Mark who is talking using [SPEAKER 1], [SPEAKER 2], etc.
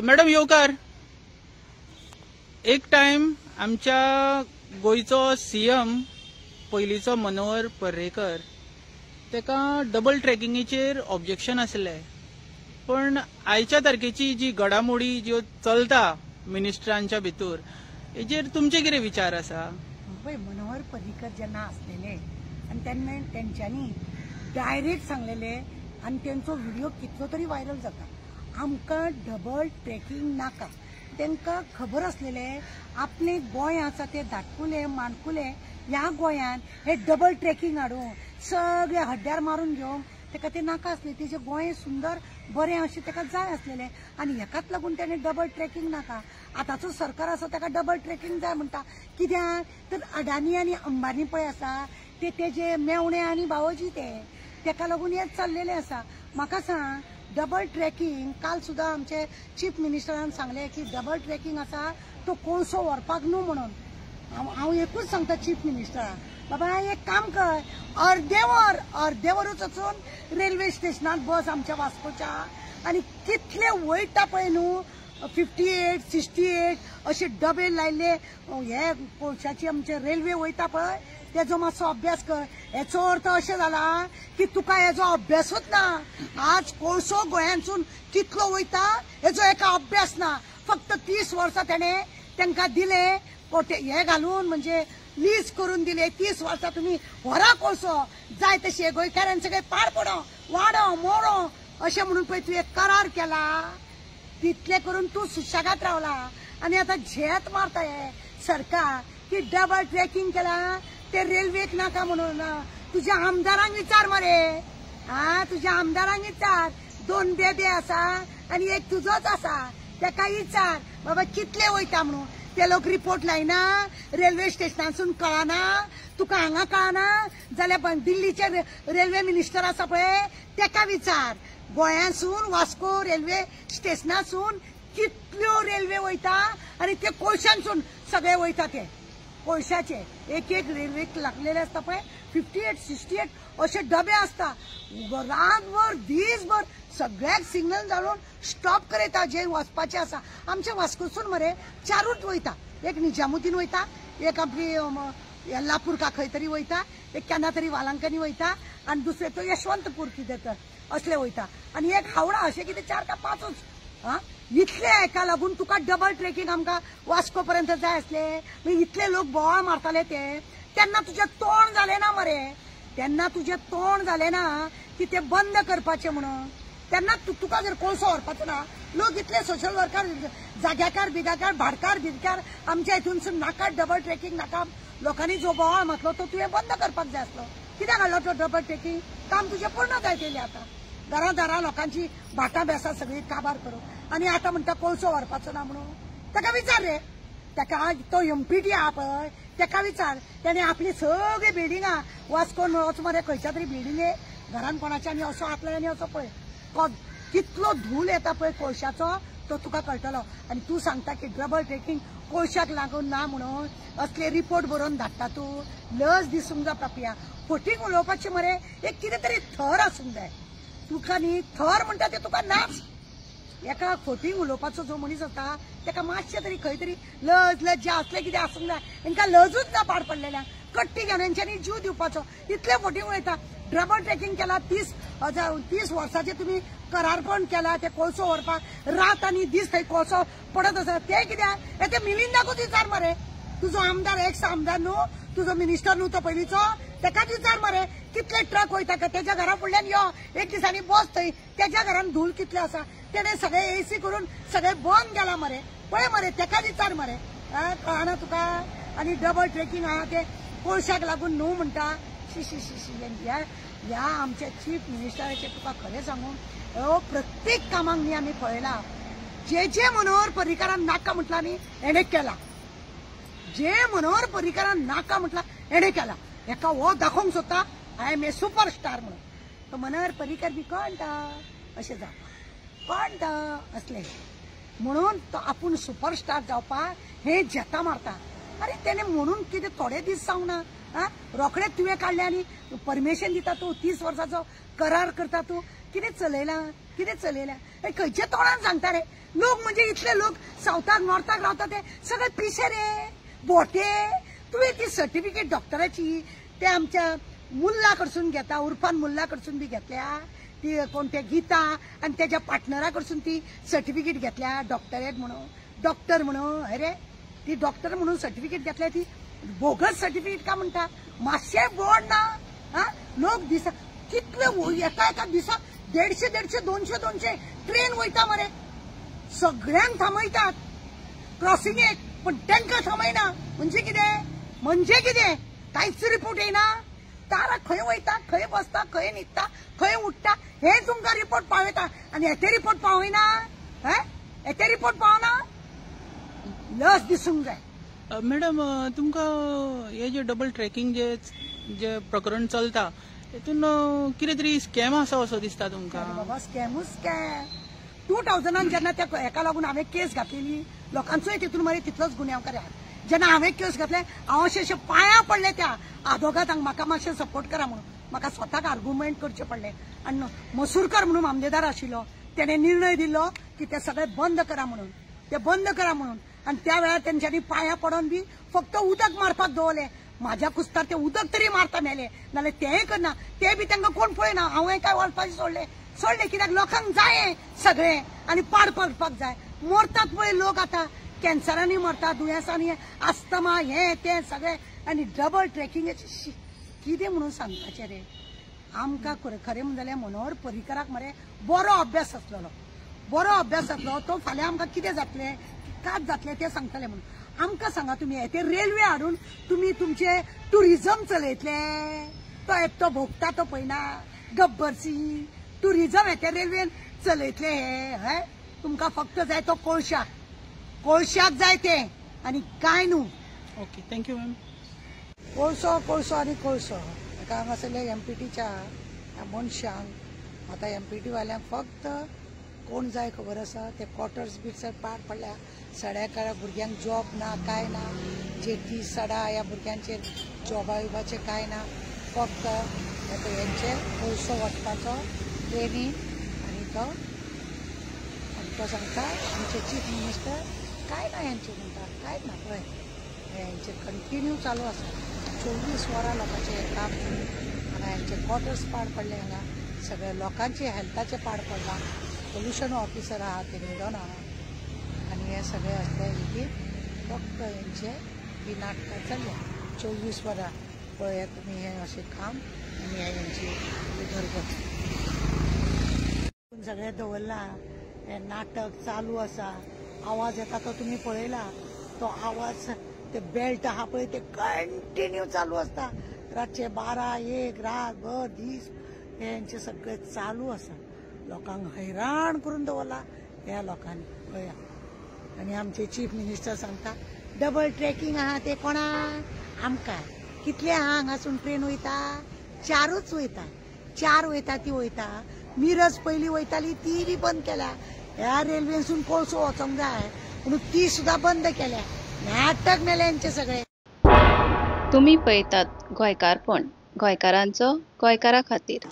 [SPEAKER 1] Madam येवकार, एक time आमच्या गोयचो सीएम पयलीचो मनोहर पर्रेकर तेका डबल ट्रॅकिंगेचेर ऑब्जेक्शन आसले, पण आयच्या तारखेची जी घडामोडी ज्यो चलता मिनिस्टरांच्या भितर हेचेर तुमचे कितें विचार आसा?
[SPEAKER 2] मनोहर पर्रीकर जेन्ना आसलेले आनी तेंच्यांनी डायरेक्ट सांगलेले आनी तेंचो व्हिडिओ कितलो तरी व्हायरल जाता, आमकां डबल ट्रॅकिंग नाका. तांकां खबर आसलेले आपले गोंय आसा ते धाटकुले माणकुले ह्या गोंयान हे डबल ट्रॅकिंग हाडून सगळे हड्ड्यार मारून घेवन ताका ते नाका आसले. तेजे गोंय सुंदर बरें अशें ताका जाय आसलेले आनी हेकाच लागून ताणें डबल ट्रॅकिंग नाका. आतांचो सरकार आसा ताका डबल ट्रॅकिंग जाय म्हणटा. कित्याक तर अडानी आनी अंबानी पळय आसा ते तेजे मेवणे आनी भावोजी तेका लागून हे चल्लेले आसा. म्हाका सांग, डबल ट्रॅकिंग काल सुद्दां आमचे चीफ मिनिस्टरान सांगले की डबल ट्रॅकिंग आसा तो कोळसो व्हरपाक न्हू म्हणून. हांव एकूच सांगता चीफ मिनिस्टराक, बाबा एक काम कर, अर्दे वरूच वचून रेल्वे स्टेशनार बस आमच्या वास्कोच्या आनी कितले वयता पळय न्हू 58, 68 अशे डबे लायले हे कोळशाची आमचे रेल्वे वयता पळय तेजो मातसो अभ्यास कर. हेचो अर्थ अशें जाला की तुका हेजो अभ्यासूच ना. आज कोळसो गोंयांतसून कितलो वयता हेजो एका अभ्यास ना. फक्त 30 वर्सां तेणें तांकां दिले हे घालून म्हणजे लीज करून दिले. 30 वर्सां तुमी व्हरा कोळसो जाय तशें गोंयकारांनी सगळे पाड पडो वाडो मोडो अशें म्हणून पळय तुवें करार केला, तितले करून तूं सुशेगाद रावला आनी आतां झेत मारता हे सरकार की डबल ट्रॅकिंग केला ते रेल्वेक नाका म्हणून. तुझ्या आमदारांक विचार मरे, तुझ्या आमदारांक विचार. 2 बेबे आसा आनी एक तुजोच आसा, ताका विचार बाबा कितले वयता म्हणून. ते लोक रिपोर्ट लायना, रेल्वे स्टेशनासून कळना, तुका हांगा कळना जाल्यार दिल्लीचे रेल्वे मिनिस्टर आसा पळय ताका विचार. गोंयांसून वास्को रेल्वे स्टेशनासून कितल्यो रेल्वे वयता आनी ते कोळशांसून सगळे वयता ते कोळशाचे. एक रेल्वेक लागलेले आसता पळय 58, 68 अशे डबे आसता. रातभर दिसभर सगळ्याक सिग्नल घालून स्टॉप करयता जे वचपाचे आसा. आमच्या वास्कोसून मरे 4 वयता, एक निजामुद्दीन वयता, एक आपली यल्लापूर का खंय तरी वयता, एक केन्ना तरी वालांकनी वयता आनी दुसरे तो यशवंतपूर कितें तर असले वयता आनी एक हावडा अशें कितें 4 का 5. इतले हेका लागून तुका डबल ट्रॅकिंग आमकां वास्को पर्यंत जाय आसले. इतले लोक बोवाळ मारताले तेन्ना तुजें तोंड जालें ना मरे. तेन्ना तुजें तोंड जालें ना की ते बंद करपाचें म्हणून. तेन्ना तुका जर कोळसो व्हरपाचो ना, लोक इतले सोशल वर्कर जाग्याकार बिगाकार भाडकार बिडकार आमच्या हितूनसून नाका डबल ट्रॅकिंग नाका. लोकांनी जो बोवाळ मारलो तो तुवें बंद करपाक जाय आसलो. कित्याक हाडलो तो डबल ट्रॅकिंग? काम तुजें पूर्ण जाय केलें. आतां घरां लोकांची भाटां बेसां सगळी काबार करून आनी आतां म्हणटा कोळसो व्हरपाचो ना म्हणून. ताका विचार रे, ताका तो एमपीटी आहा पळय ताका विचार. ताणें आपली सगळी बिल्डिंगां वास्कोन वच मरे खंयच्या तरी बिल्डिंगे घरान कोणाच्या आनी असो हात लाय आनी असो पळय कितलो धूल येता पळय कोळशाचो तो तुका कळटलो. आनी तूं सांगता की डबल ट्रॅकिंग कोळशाक लागून ना म्हणून असले रिपोर्ट बरोवन धाडटा तूं. लज दिसूंक जाय पापिया. फोटींग उलोवपाची मरे एक कितें तरी थर आसूंक जाय. तुका न्ही थर म्हणटा ते तुका नाच. एका फोटींग उलोवपाचो जो मनीस आसता ताका मातशें तरी खंय तरी लज्जा असलें कितें आसूंक जाय. तांकां लजूच ना पाड पडलेल्यांक. कट्टी घेवन हेंच्यांनी जीव दिवपाचो. इतले फोटींग वयता. डबल ट्रॅकिंग केला 30 वर्साचे तुम्ही करारपण केला ते कोळसो व्हरपाक. रात आनी दीस थंय कोळसो पडत आसा ते कित्याक? ते मिलिंदाकूच विचार मरे. तुजो आमदार एक्स आमदार न्हू, तुजो मिनिस्टर न्हू तो पयलींचो, ताकाच विचार मरे कितले ट्रक वयता का तेज्या घरा फुडल्यान यो एक दिसांनी बस थंय. तेज्या घरान धूल कितले आसा. तेणें सगळे एसी करून सगळे बंद केला मरे. पळय मरे ताका विचार मरे. कळना तुका? आनी डबल ट्रॅकिंग आहा ते कोळशाक लागून न्हू म्हणटा. ह्या आमच्या चीफ मिनिस्टराचे तुका खरें सांगू प्रत्येक कामाक न्ही आमी पळयला. जे मनोहर पर्रीकारान नाका म्हटला न्ही हेणे केला. जे मनोहर पर्रीकारान नाका म्हटला हेणे केला. हेका हो दाखोवंक सोदता आय एम ए सुपरस्टार म्हणून. तो मनोहर पर्रीकर बी कळटा अशें जावपा कळटा असले म्हणून तो आपूण सुपरस्टार जावपाक हे जेता मारता. अरे तेणे म्हणून कितें थोडे दीस जावना रोखडेच तुवें काढले आनी परमिशन दिता तूं 30 वर्साचो करार करता तूं कितें चलयला खंयचे तोंडान सांगता रे लोक म्हणजे इतले लोक सावथाक नॉर्थाक रावता ते सगळे पिशे रे बोटे तुवें ती सर्टिफिकेट डॉक्टराची ते आमच्या मुल्ला कडसून घेता उर्फान मुल्ला कडसून बी घेतल्या ती कोण ते गीता आणि त्याच्या पार्टनरा कडसून ती सर्टिफिकेट घेतल्या डॉक्टर म्हणून अरे ती डॉक्टर म्हणून सर्टिफिकेट घेतल्या ती बोगस सर्टिफिकेट का म्हणटा मातशें बोर्ड ना लोक दिसा कितले एका दिसा 150 200 ट्रेन वयता मरे सगळ्यांक थांबयतात क्रॉसिंगेक पण तांकां थांबयना म्हणजे कितें कांयच रिपोर्ट येना तारा खंय वयता खंय बसता खंय न्हिदता खंय उठता हे तुमकां रिपोर्ट पावयता आनी येते रिपोर्ट पावयना येते रिपोर्ट पावना लस दिसूंक जाय
[SPEAKER 1] मॅडम तुमकां हे जे डबल ट्रॅकिंग जे प्रकरण चलता तेतून कितें तरी स्कॅम आसा असो दिसता तुमकां
[SPEAKER 2] बाबा स्कॅमूच स्कॅम 2000 जेन्ना त्या हेका लागून हांवें केस घातलेली लोकांचोय तितून मागीर तितलोच गुन्यांवकार आहा जेन्ना हांवें केस घातले हांव अशें पांयां पडले त्या आदोगातांक म्हाका मातशें सपोर्ट करा म्हणून म्हाका स्वताक आर्ग्युमेंट करचें पडलें आनी मसूरकर म्हणून मामलेदार आशिल्लो तेणे निर्णय दिल्लो की ते सगळें बंद करा म्हणून आनी त्या वेळार तेंच्यांनी पांयां पडोन बी फक्त उदक मारपाक दवरलें म्हाज्या कुस्तार ते उदक तरी मारता मेले नाल्यार तेंय करना ते बी तांकां कोण पळयना हांवें काय वळपाचें सोडलें कित्याक लोकांक जाय सगळें आनी पाड पडपाक जाय मरतात पळय लोक आतां कॅन्सरांनी मरतात दुयेंसांनी आस्थमा हे ते सगळें आनी डबल ट्रॅकिंगाचें कितें म्हणून सांगपाचें रे आमकां खरें म्हणलें जाल्यार मनोहर पर्रीकराक मरे बरो अभ्यास आसलो तो फाल्यां आमकां कितें जातलें काच जातलें तें सांगतलें म्हणून आमकां सांगा तुमी ते रेल्वे हाडून तुमी तुमचे टुरिझम चलयतले तो एकटो भोगता तो पळयना गब्बर सिंग टुरिझम ते रेल्वेन चलयतले हे तुमकां फक्त जाय तो कोळशाक जाय ते आनी कांय न्हू
[SPEAKER 1] ओके थँक्यू मॅम
[SPEAKER 2] कोळसो एका हांगासरल्या MPTच्या मनशांक आतां MPT वाल्यांक फक्त कोण जाय खबर आसा ते क्वॉर्टर्स बिट्स पाड पडल्या सड्याकारा भुरग्यांक जॉब ना काय ना जेटी सडा ह्या भुरग्यांचेर जॉबा बिबाचें काय ना फक्त हेंचे कोळसो वचपाचो ट्रेनीन आनी तो सांगता आमचे चीफ मिनिस्टर काय ना हेंचे म्हणटा कांयच ना पळय हेंचे कंटिन्यू चालू आसा 24 वरां लोकांचें हें काम हांगा हेंचे क्वॉर्टर्स पाड पडले हांगा सगळ्या लोकांचे हेल्थाचे पाड पडला पोल्युशन ऑफिसर आहा ते न्हिदोन आहा आनी हे सगळे असले लेगीत फक्त हेंचे ही नाटकां चल्ल्या 24 वरां पळयात तुमी हे अशें काम आनी हे हेंची घरगत सगळे दवरला हे नाटक चालू आसा आवाज येता तो तुमी पळयला तो आवाज ते बेल्ट आहा पळय ते कंटिन्यू चालू आसता रातचे 12-1 रातभर दीस हेंचे सगळे चालू आसा लोकांक हैराण करून दवरला ह्या लोकांनी पळया आनी आमचे चीफ मिनिस्टर सांगता डबल ट्रॅकिंग आहा ते कोणा आमकां कितले आहा हांगासून ट्रेन वयता 4च वयता 4 वयता ती वयता मिरज पयलीं वयताली ती बी बंद केल्या ह्या रेल्वेसून कोळसो वचोंक जाय म्हणून ती सुद्दां बंद केल्या नाटक मेले हेंचे सगळे
[SPEAKER 3] तुम्ही पळयतात गोंयकारपण गोंयकारांचो गोंयकारा खातीर